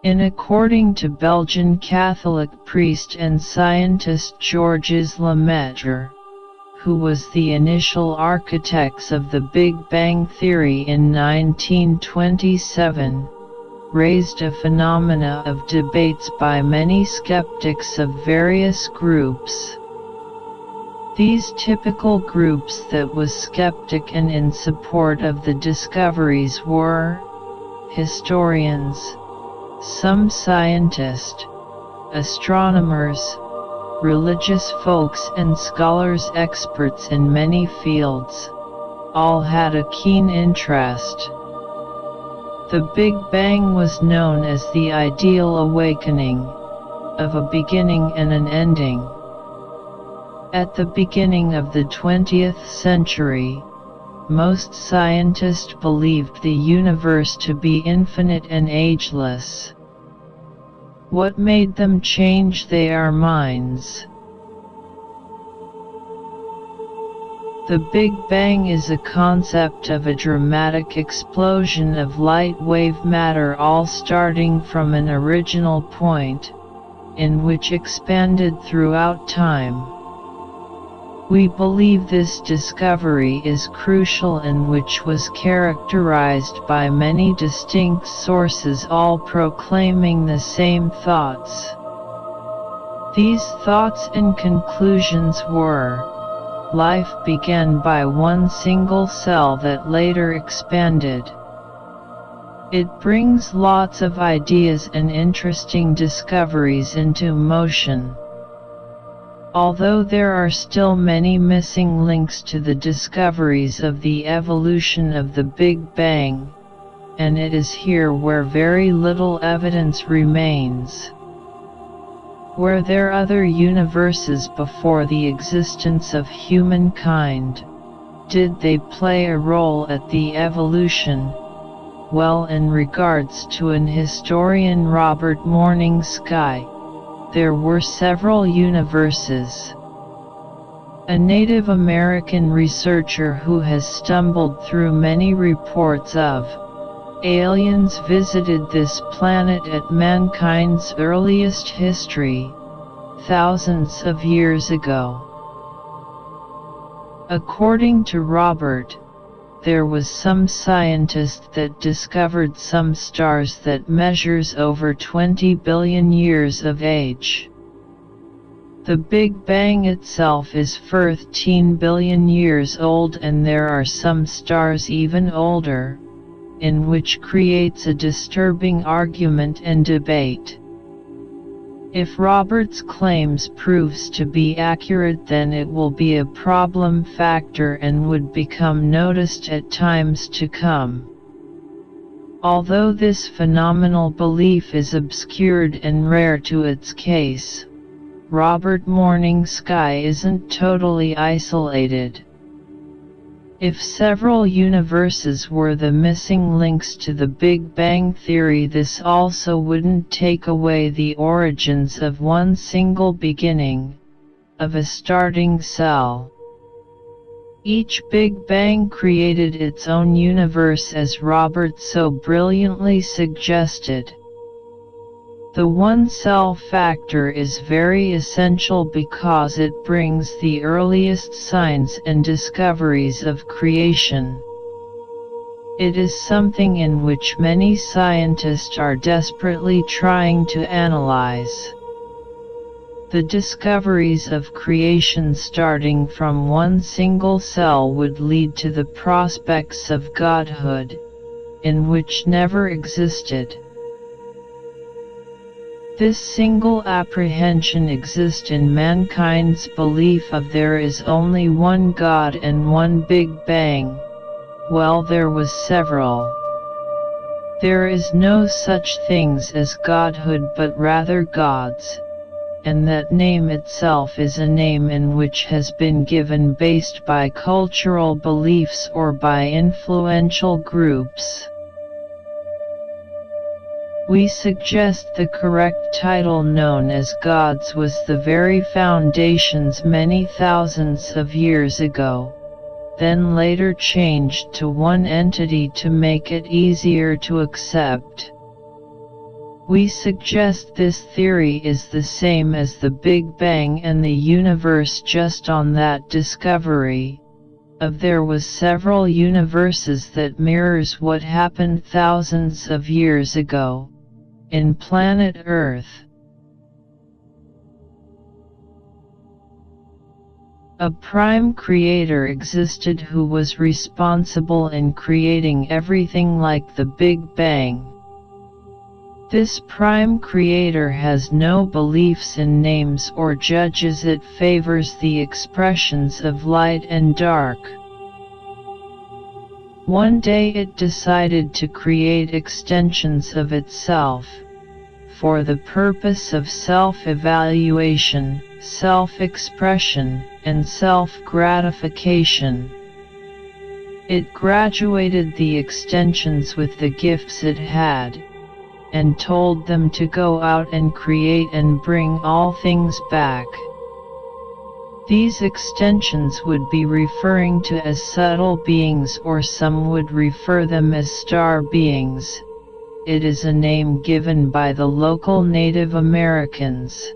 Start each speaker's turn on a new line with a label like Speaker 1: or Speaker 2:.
Speaker 1: According to Belgian Catholic priest and scientist Georges Lemaitre, who was the initial architects of the Big Bang theory in 1927, raised a phenomena of debates by many skeptics of various groups. These typical groups that was skeptic and in support of the discoveries were historians, some scientists, astronomers, religious folks and scholars experts in many fields, all had a keen interest. The Big Bang was known as the ideal awakening, of a beginning and an ending. At the beginning of the 20th century, most scientists believed the universe to be infinite and ageless. What made them change their minds? The Big Bang is a concept of a dramatic explosion of light-wave matter all starting from an original point, in which expanded throughout time. We believe this discovery is crucial and which was characterized by many distinct sources all proclaiming the same thoughts. These thoughts and conclusions were: life began by one single cell that later expanded. It brings lots of ideas and interesting discoveries into motion. Although there are still many missing links to the discoveries of the evolution of the Big Bang, and it is here where very little evidence remains. Were there other universes before the existence of humankind? Did they play a role at the evolution? Well, in regards to an historian Robert Morning Sky, there were several universes. A Native American researcher who has stumbled through many reports of aliens visited this planet at mankind's earliest history, thousands of years ago. According to Robert, there was some scientist that discovered some stars that measures over 20 billion years of age. The Big Bang itself is 13 billion years old, and there are some stars even older, in which creates a disturbing argument and debate. If Robert's claims proves to be accurate, then it will be a problem factor and would become noticed at times to come. Although this phenomenal belief is obscured and rare to its case, Robert Morning Sky isn't totally isolated. If several universes were the missing links to the Big Bang theory, this also wouldn't take away the origins of one single beginning, of a starting cell. Each Big Bang created its own universe, as Robert so brilliantly suggested. The one-cell factor is very essential because it brings the earliest signs and discoveries of creation. It is something in which many scientists are desperately trying to analyze. The discoveries of creation starting from one single cell would lead to the prospects of godhood, in which never existed. This single apprehension exists in mankind's belief of there is only one God and one Big Bang. Well, there was several. There is no such things as godhood but rather gods, and that name itself is a name in which has been given based by cultural beliefs or by influential groups. We suggest the correct title, known as gods, was the very foundations many thousands of years ago, then later changed to one entity to make it easier to accept. We suggest this theory is the same as the Big Bang and the universe just on that discovery of there was several universes that mirrors what happened thousands of years ago in planet Earth. A prime creator existed who was responsible in creating everything like the Big Bang. This prime creator has no beliefs in names or judges, it favors the expressions of light and dark. One day it decided to create extensions of itself, for the purpose of self-evaluation, self-expression, and self-gratification. It graduated the extensions with the gifts it had, and told them to go out and create and bring all things back. These extensions would be referring to as subtle beings, or some would refer them as star beings. It is a name given by the local Native Americans.